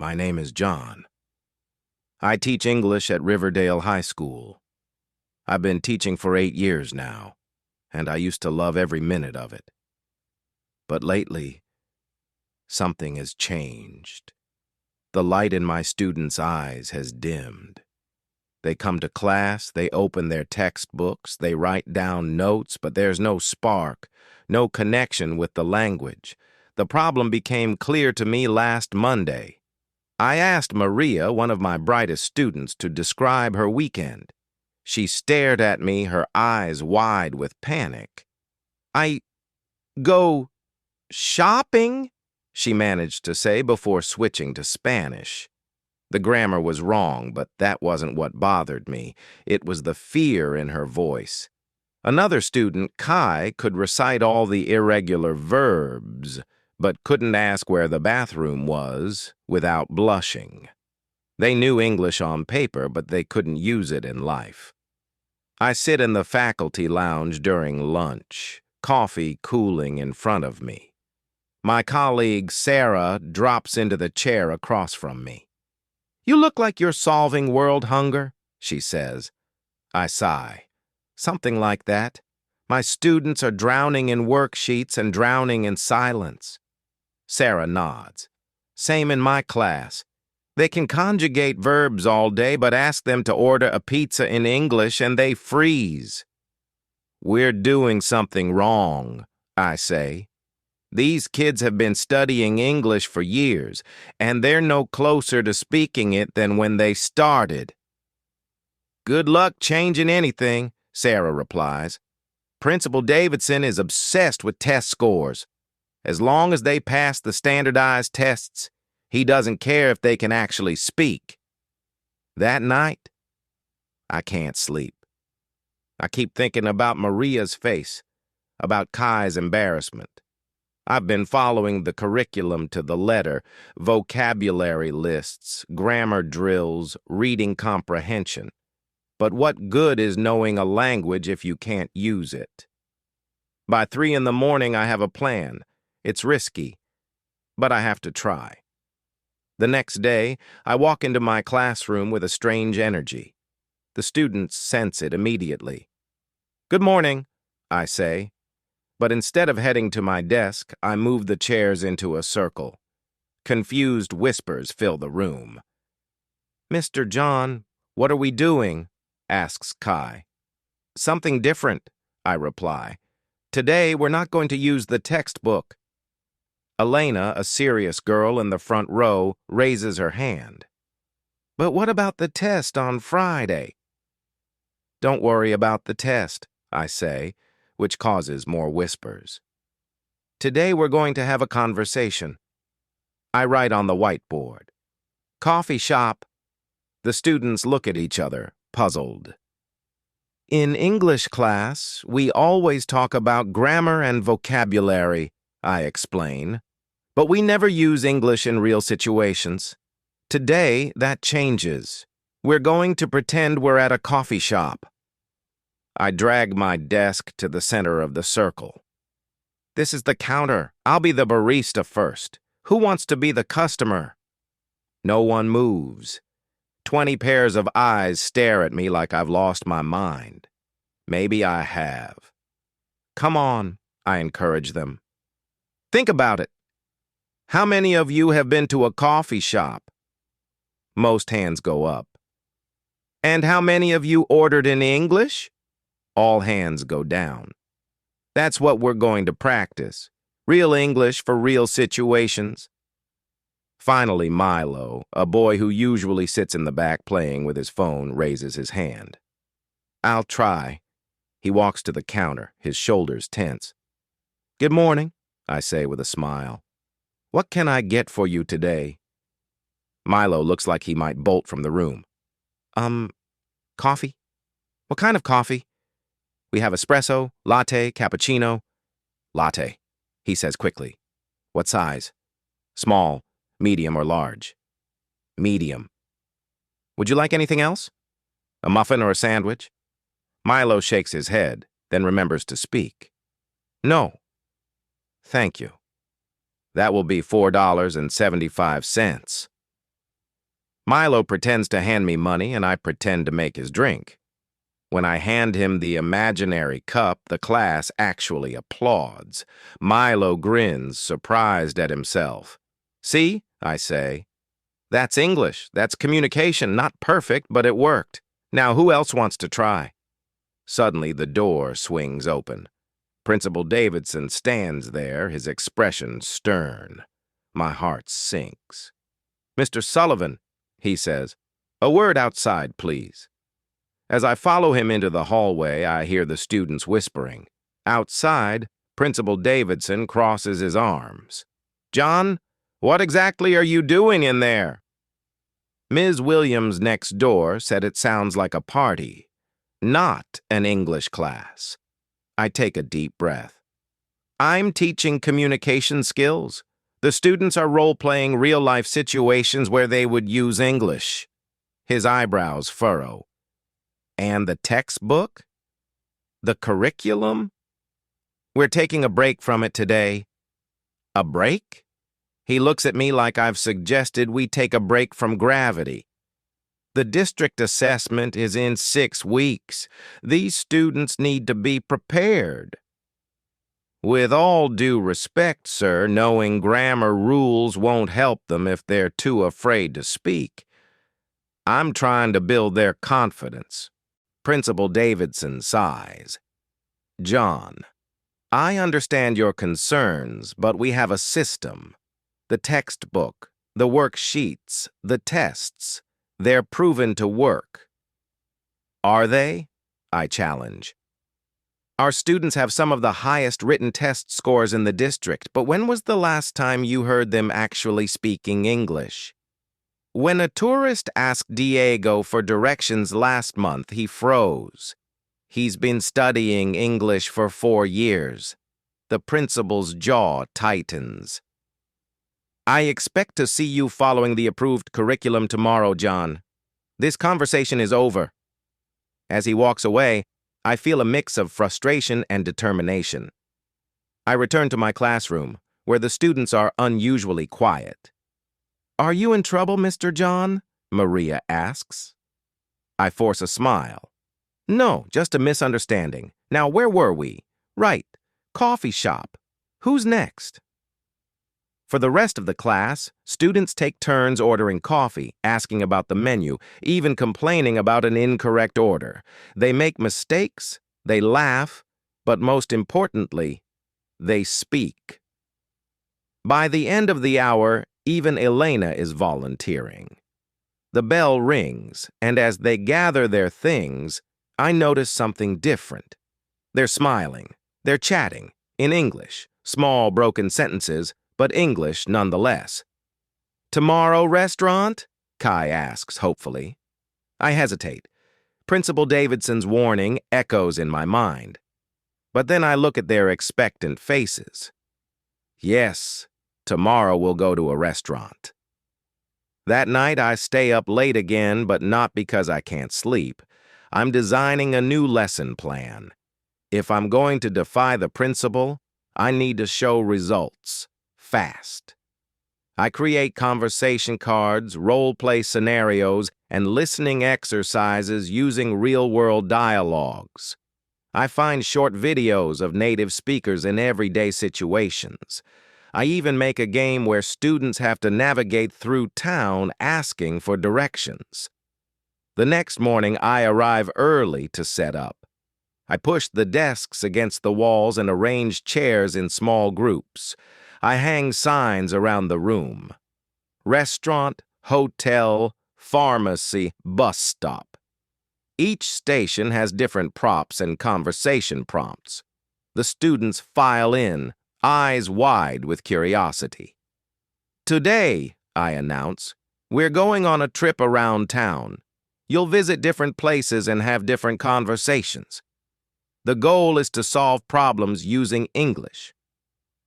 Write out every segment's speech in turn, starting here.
My name is John. I teach English at Riverdale High School. I've been teaching for 8 years now, and I used to love every minute of it. But lately, something has changed. The light in my students' eyes has dimmed. They come to class, they open their textbooks, they write down notes, but there's no spark, no connection with the language. The problem became clear to me last Monday. I asked Maria, one of my brightest students, to describe her weekend. She stared at me, her eyes wide with panic. "I go shopping," she managed to say before switching to Spanish. The grammar was wrong, but that wasn't what bothered me. It was the fear in her voice. Another student, Kai, could recite all the irregular verbs, but couldn't ask where the bathroom was without blushing. They knew English on paper, but they couldn't use it in life. I sit in the faculty lounge during lunch, coffee cooling in front of me. My colleague, Sarah, drops into the chair across from me. "You look like you're solving world hunger," she says. I sigh. Something like that. My students are drowning in worksheets and drowning in silence. Sarah nods. Same in my class. They can conjugate verbs all day, but ask them to order a pizza in English and they freeze. "We're doing something wrong," I say. These kids have been studying English for years, and they're no closer to speaking it than when they started. "Good luck changing anything," Sarah replies. "Principal Davidson is obsessed with test scores. As long as they pass the standardized tests, he doesn't care if they can actually speak." That night, I can't sleep. I keep thinking about Maria's face, about Kai's embarrassment. I've been following the curriculum to the letter, vocabulary lists, grammar drills, reading comprehension. But what good is knowing a language if you can't use it? By 3 in the morning, I have a plan. It's risky, but I have to try. The next day, I walk into my classroom with a strange energy. The students sense it immediately. "Good morning," I say. But instead of heading to my desk, I move the chairs into a circle. Confused whispers fill the room. "Mr. John, what are we doing?" asks Kai. "Something different," I reply. "Today, we're not going to use the textbook." Elena, a serious girl in the front row, raises her hand. "But what about the test on Friday?" "Don't worry about the test," I say, which causes more whispers. "Today we're going to have a conversation." I write on the whiteboard. "Coffee shop." The students look at each other, puzzled. "In English class, we always talk about grammar and vocabulary," I explain. "But we never use English in real situations. Today, that changes. We're going to pretend we're at a coffee shop." I drag my desk to the center of the circle. "This is the counter. I'll be the barista first. Who wants to be the customer?" No one moves. 20 pairs of eyes stare at me like I've lost my mind. Maybe I have. "Come on," I encourage them. "Think about it. How many of you have been to a coffee shop?" Most hands go up. "And how many of you ordered in English?" All hands go down. That's what we're going to practice. Real English for real situations. Finally, Milo, a boy who usually sits in the back playing with his phone, raises his hand. "I'll try." He walks to the counter, his shoulders tense. "Good morning," I say with a smile. "What can I get for you today?" Milo looks like he might bolt from the room. Coffee? What kind of coffee?" "We have espresso, latte, cappuccino." "Latte," he says quickly. "What size?" "Small, medium, or large?" "Medium." "Would you like anything else? A muffin or a sandwich?" Milo shakes his head, then remembers to speak. "No." "Thank you. That will be $4.75. Milo pretends to hand me money, and I pretend to make his drink. When I hand him the imaginary cup, the class actually applauds. Milo grins, surprised at himself. "See," I say, "that's English. That's communication. Not perfect, but it worked. Now who else wants to try?" Suddenly, the door swings open. Principal Davidson stands there, his expression stern. My heart sinks. "Mr. Sullivan," he says, "a word outside, please." As I follow him into the hallway, I hear the students whispering. Outside, Principal Davidson crosses his arms. "John, what exactly are you doing in there?" Ms. Williams next door said it sounds like a party, not an English class. I take a deep breath. "I'm teaching communication skills. The students are role-playing real-life situations where they would use English." His eyebrows furrow. "And the textbook? The curriculum? We're taking a break from it today." "A break?" He looks at me like I've suggested we take a break from gravity. "The district assessment is in 6 weeks. These students need to be prepared." "With all due respect, sir, knowing grammar rules won't help them if they're too afraid to speak. I'm trying to build their confidence." Principal Davidson sighs. "John, I understand your concerns, but we have a system. The textbook, the worksheets, the tests, they're proven to work." "Are they?" I challenge. "Our students have some of the highest written test scores in the district, but when was the last time you heard them actually speaking English?" When a tourist asked Diego for directions last month, he froze. He's been studying English for 4 years. The principal's jaw tightens. "I expect to see you following the approved curriculum tomorrow, John. This conversation is over." As he walks away, I feel a mix of frustration and determination. I return to my classroom, where the students are unusually quiet. "Are you in trouble, Mr. John?" Maria asks. I force a smile. "No, just a misunderstanding. Now, where were we?" "Right. Coffee shop. Who's next?" For the rest of the class, students take turns ordering coffee, asking about the menu, even complaining about an incorrect order. They make mistakes, they laugh, but most importantly, they speak. By the end of the hour, even Elena is volunteering. The bell rings, and as they gather their things, I notice something different. They're smiling, they're chatting, in English, small broken sentences, but English nonetheless. "Tomorrow restaurant?" Kai asks hopefully. I hesitate. Principal Davidson's warning echoes in my mind. But then I look at their expectant faces. Yes, tomorrow we'll go to a restaurant. That night I stay up late again, but not because I can't sleep. I'm designing a new lesson plan. If I'm going to defy the principal, I need to show results, fast. I create conversation cards, role-play scenarios, and listening exercises using real-world dialogues. I find short videos of native speakers in everyday situations. I even make a game where students have to navigate through town asking for directions. The next morning, I arrive early to set up. I push the desks against the walls and arrange chairs in small groups. I hang signs around the room. Restaurant, hotel, pharmacy, bus stop. Each station has different props and conversation prompts. The students file in, eyes wide with curiosity. Today, I announce, we're going on a trip around town. You'll visit different places and have different conversations. The goal is to solve problems using English.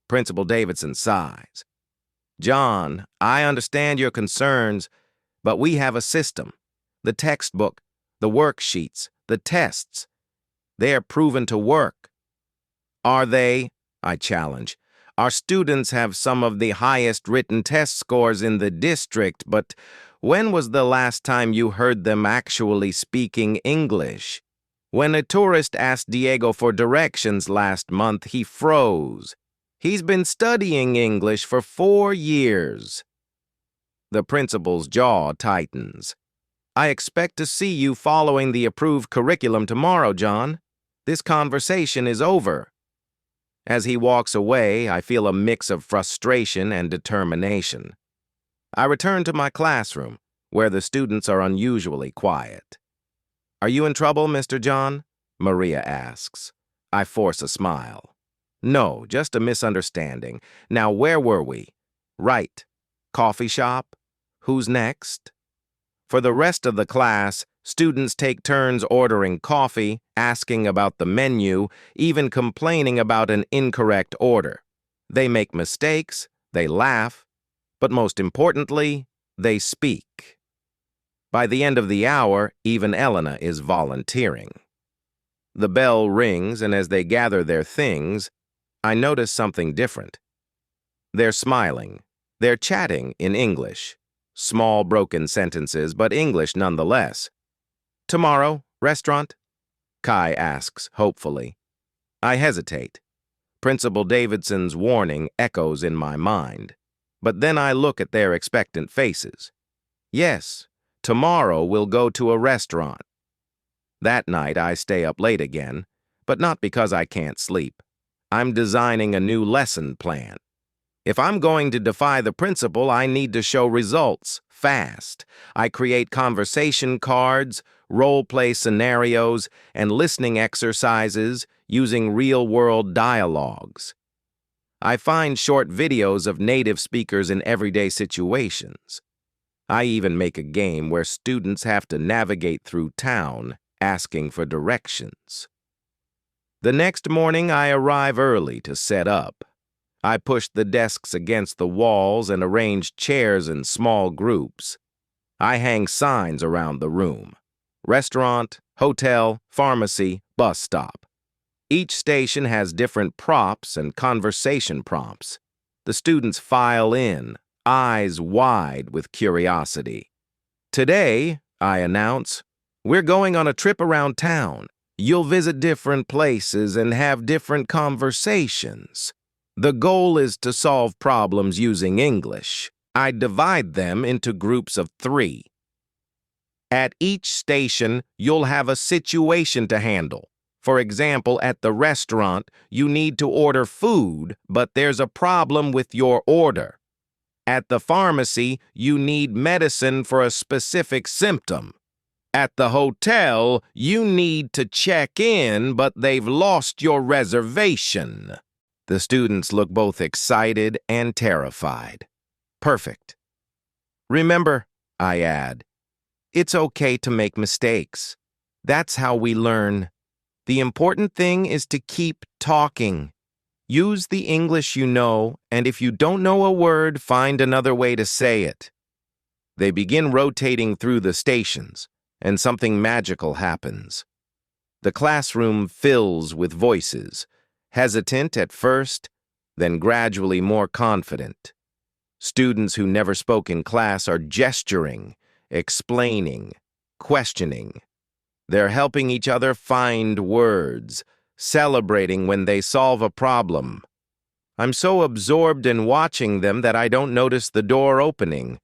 Principal Davidson sighs. John, I understand your concerns, but we have a system. The textbook, the worksheets, the tests. They are proven to work. Are they? I challenge. Our students have some of the highest written test scores in the district, but when was the last time you heard them actually speaking English? When a tourist asked Diego for directions last month, he froze. He's been studying English for 4 years. The principal's jaw tightens. I expect to see you following the approved curriculum tomorrow, John. This conversation is over. As he walks away, I feel a mix of frustration and determination. I return to my classroom, where the students are unusually quiet. "Are you in trouble, Mr. John?" Maria asks. I force a smile. "No, just a misunderstanding. Now, where were we?" "Right. Coffee shop? Who's next?" For the rest of the class, students take turns ordering coffee, asking about the menu, even complaining about an incorrect order. They make mistakes, they laugh, but most importantly, they speak. By the end of the hour, even Elena is volunteering. The bell rings, and as they gather their things, I notice something different. They're smiling. They're chatting in English. Small, broken sentences, but English nonetheless. "Tomorrow, restaurant?" Kai asks hopefully. I hesitate. Principal Davidson's warning echoes in my mind. But then I look at their expectant faces. Yes, tomorrow we'll go to a restaurant. That night I stay up late again, but not because I can't sleep. I'm designing a new lesson plan. If I'm going to defy the principal, I need to show results, fast. I create conversation cards, role-play scenarios, and listening exercises using real-world dialogues. I find short videos of native speakers in everyday situations. I even make a game where students have to navigate through town, asking for directions. The next morning, I arrive early to set up. I push the desks against the walls and arrange chairs in small groups. I hang signs around the room. Restaurant, hotel, pharmacy, bus stop. Each station has different props and conversation prompts. The students file in, eyes wide with curiosity. "Today," I announce, "we're going on a trip around town. You'll visit different places and have different conversations. The goal is to solve problems using English. I divide them into groups of 3. At each station, you'll have a situation to handle. For example, at the restaurant, you need to order food, but there's a problem with your order. At the pharmacy, you need medicine for a specific symptom. At the hotel, you need to check in, but they've lost your reservation." The students look both excited and terrified. Perfect. "Remember," I add, "it's okay to make mistakes. That's how we learn. The important thing is to keep talking. Use the English you know, and if you don't know a word, find another way to say it." They begin rotating through the stations, and something magical happens. The classroom fills with voices, hesitant at first, then gradually more confident. Students who never spoke in class are gesturing, explaining, questioning. They're helping each other find words, celebrating when they solve a problem. I'm so absorbed in watching them that I don't notice the door opening.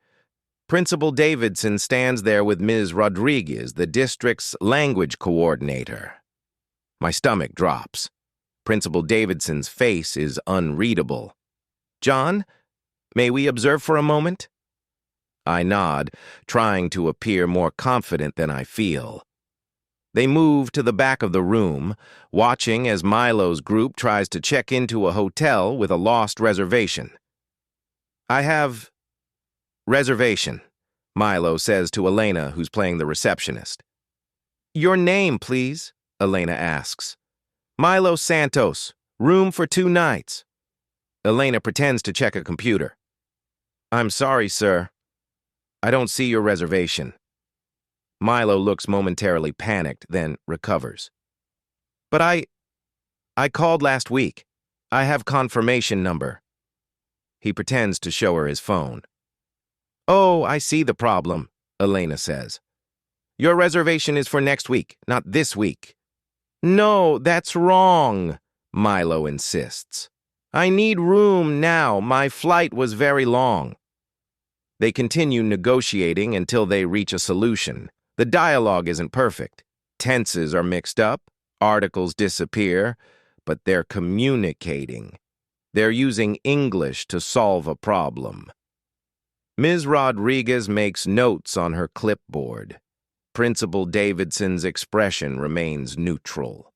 Principal Davidson stands there with Ms. Rodriguez, the district's language coordinator. My stomach drops. Principal Davidson's face is unreadable. "John, may we observe for a moment?" I nod, trying to appear more confident than I feel. They move to the back of the room, watching as Milo's group tries to check into a hotel with a lost reservation. "I have reservation," Milo says to Elena, who's playing the receptionist. "Your name, please," Elena asks. "Milo Santos, room for 2 nights. Elena pretends to check a computer. "I'm sorry, sir. I don't see your reservation." Milo looks momentarily panicked, then recovers. "But I called last week. I have confirmation number. He pretends to show her his phone. Oh, I see the problem, Elena says. Your reservation is for next week, not this week. No, that's wrong, Milo insists. I need room now. My flight was very long. They continue negotiating until they reach a solution. The dialogue isn't perfect. Tenses are mixed up, articles disappear, but they're communicating. They're using English to solve a problem. Ms. Rodriguez makes notes on her clipboard. Principal Davidson's expression remains neutral.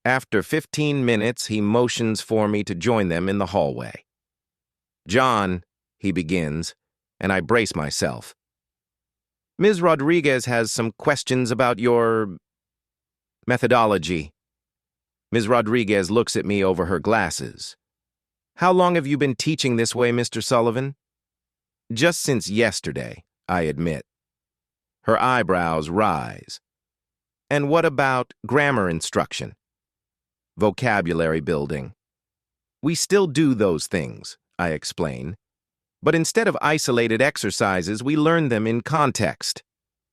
After 15 minutes, he motions for me to join them in the hallway. John, he begins, and I brace myself. Ms. Rodriguez has some questions about your methodology. Ms. Rodriguez looks at me over her glasses. How long have you been teaching this way, Mr. Sullivan? Just since yesterday, I admit. Her eyebrows rise. And what about grammar instruction? Vocabulary building. We still do those things, I explain. But instead of isolated exercises, we learn them in context.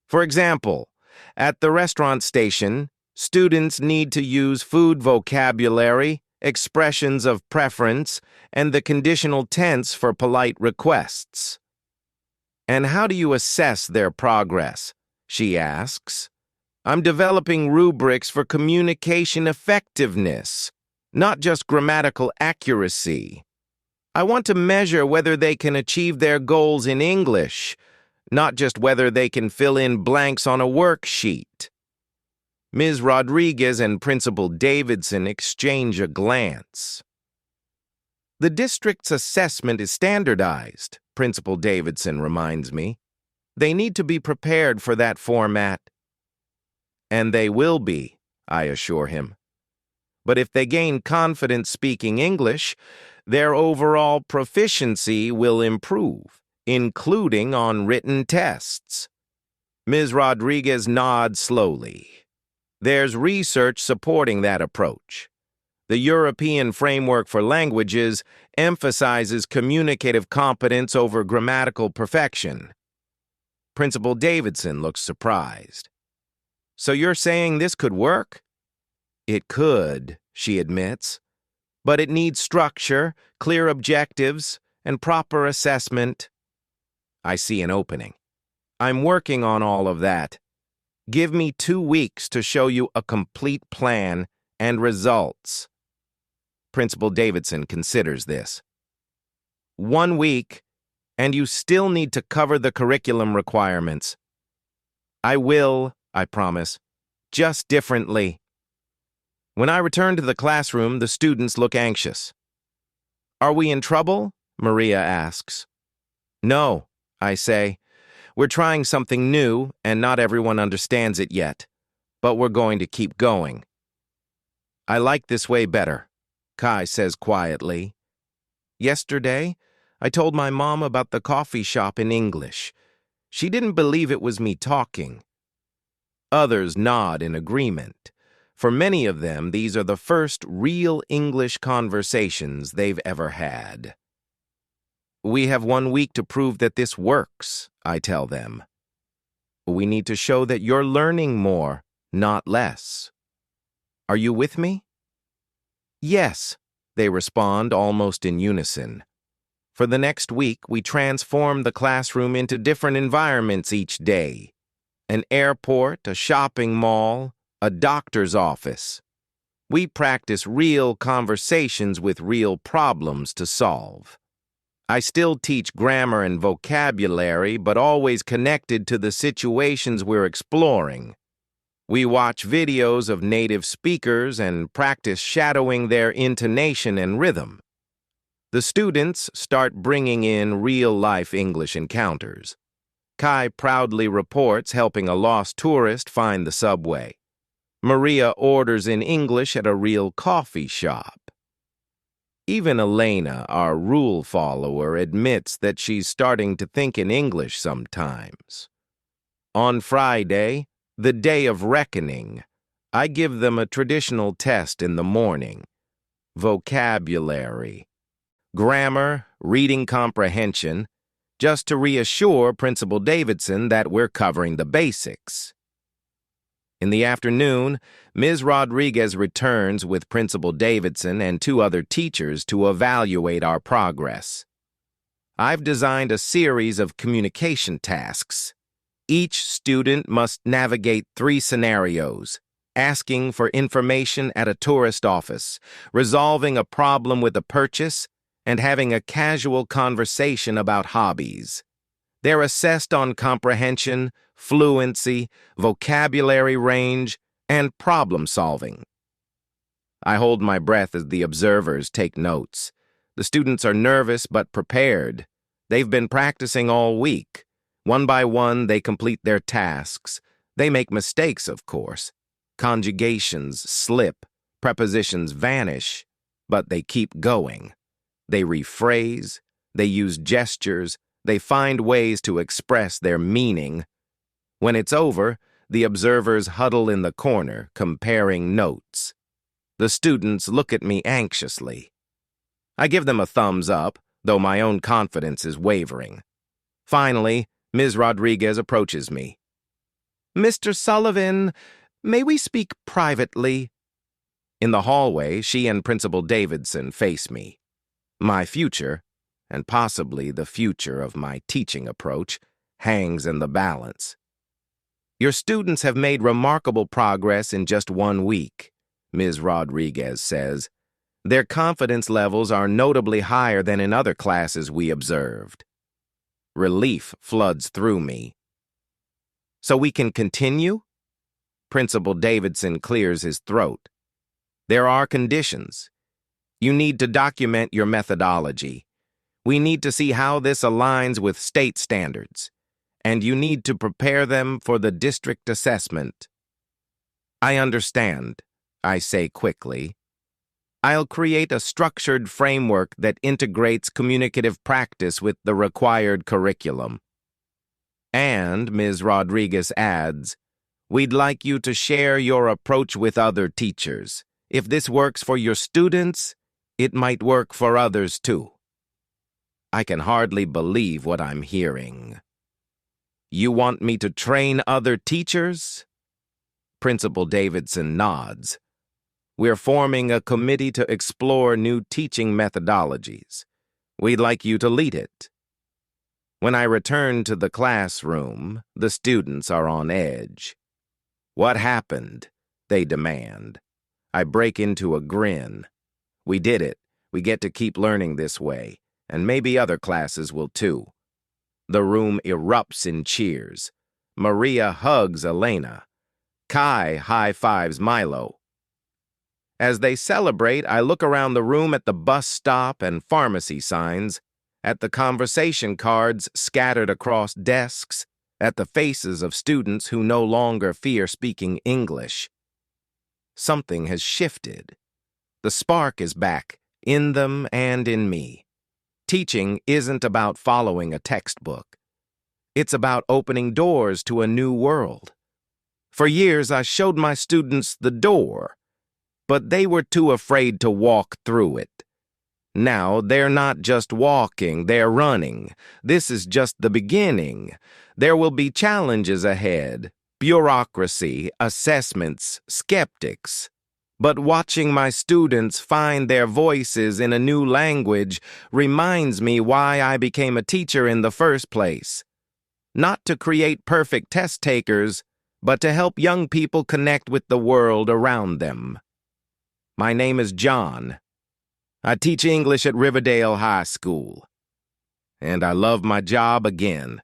For example, at the restaurant station, students need to use food vocabulary, expressions of preference, and the conditional tense for polite requests. And how do you assess their progress? She asks. I'm developing rubrics for communication effectiveness, not just grammatical accuracy. I want to measure whether they can achieve their goals in English, not just whether they can fill in blanks on a worksheet. Ms. Rodriguez and Principal Davidson exchange a glance. The district's assessment is standardized, Principal Davidson reminds me. They need to be prepared for that format. And they will be, I assure him. But if they gain confidence speaking English, their overall proficiency will improve, including on written tests. Ms. Rodriguez nods slowly. There's research supporting that approach. The European Framework for Languages emphasizes communicative competence over grammatical perfection. Principal Davidson looks surprised. So you're saying this could work? It could, she admits. But it needs structure, clear objectives, and proper assessment. I see an opening. I'm working on all of that. Give me 2 weeks to show you a complete plan and results. Principal Davidson considers this. 1 week, and you still need to cover the curriculum requirements. I will, I promise, just differently. When I return to the classroom, the students look anxious. Are we in trouble? Maria asks. No, I say. We're trying something new, and not everyone understands it yet. But we're going to keep going. I like this way better, Kai says quietly. Yesterday, I told my mom about the coffee shop in English. She didn't believe it was me talking. Others nod in agreement. For many of them, these are the first real English conversations they've ever had. We have 1 week to prove that this works, I tell them. We need to show that you're learning more, not less. Are you with me? Yes, they respond almost in unison. For the next week, we transform the classroom into different environments each day. An airport, a shopping mall, a doctor's office. We practice real conversations with real problems to solve. I still teach grammar and vocabulary, but always connected to the situations we're exploring. We watch videos of native speakers and practice shadowing their intonation and rhythm. The students start bringing in real-life English encounters. Kai proudly reports helping a lost tourist find the subway. Maria orders in English at a real coffee shop. Even Elena, our rule follower, admits that she's starting to think in English sometimes. On Friday, the day of reckoning, I give them a traditional test in the morning. vocabulary, grammar, reading comprehension, just to reassure Principal Davidson that we're covering the basics. In the afternoon, Ms. Rodriguez returns with Principal Davidson and 2 other teachers to evaluate our progress. I've designed a series of communication tasks. Each student must navigate 3 scenarios: asking for information at a tourist office, resolving a problem with a purchase, and having a casual conversation about hobbies. They're assessed on comprehension, fluency, vocabulary range, and problem solving. I hold my breath as the observers take notes. The students are nervous but prepared. They've been practicing all week. One by one, they complete their tasks. They make mistakes, of course. Conjugations slip, prepositions vanish, but they keep going. They rephrase, they use gestures, they find ways to express their meaning. When it's over, the observers huddle in the corner, comparing notes. The students look at me anxiously. I give them a thumbs up, though my own confidence is wavering. Finally, Ms. Rodriguez approaches me. "Mr. Sullivan, may we speak privately?" In the hallway, she and Principal Davidson face me. My future, and possibly the future of my teaching approach, hangs in the balance. "Your students have made remarkable progress in just 1 week," Ms. Rodriguez says. "Their confidence levels are notably higher than in other classes we observed." Relief floods through me. "So we can continue?" Principal Davidson clears his throat. "There are conditions. You need to document your methodology. We need to see how this aligns with state standards. And you need to prepare them for the district assessment." "I understand," I say quickly. "I'll create a structured framework that integrates communicative practice with the required curriculum." And Ms. Rodriguez adds, "We'd like you to share your approach with other teachers. If this works for your students, it might work for others too." I can hardly believe what I'm hearing. "You want me to train other teachers?" Principal Davidson nods. "We're forming a committee to explore new teaching methodologies. We'd like you to lead it." When I return to the classroom, the students are on edge. "What happened?" they demand. I break into a grin. "We did it. We get to keep learning this way, and maybe other classes will too." The room erupts in cheers. Maria hugs Elena. Kai high-fives Milo. As they celebrate, I look around the room at the bus stop and pharmacy signs, at the conversation cards scattered across desks, at the faces of students who no longer fear speaking English. Something has shifted. The spark is back, in them and in me. Teaching isn't about following a textbook. It's about opening doors to a new world. For years, I showed my students the door, but they were too afraid to walk through it. Now, they're not just walking, they're running. This is just the beginning. There will be challenges ahead, bureaucracy, assessments, skeptics. But watching my students find their voices in a new language reminds me why I became a teacher in the first place. Not to create perfect test takers, but to help young people connect with the world around them. My name is John. I teach English at Riverdale High School. And I love my job again.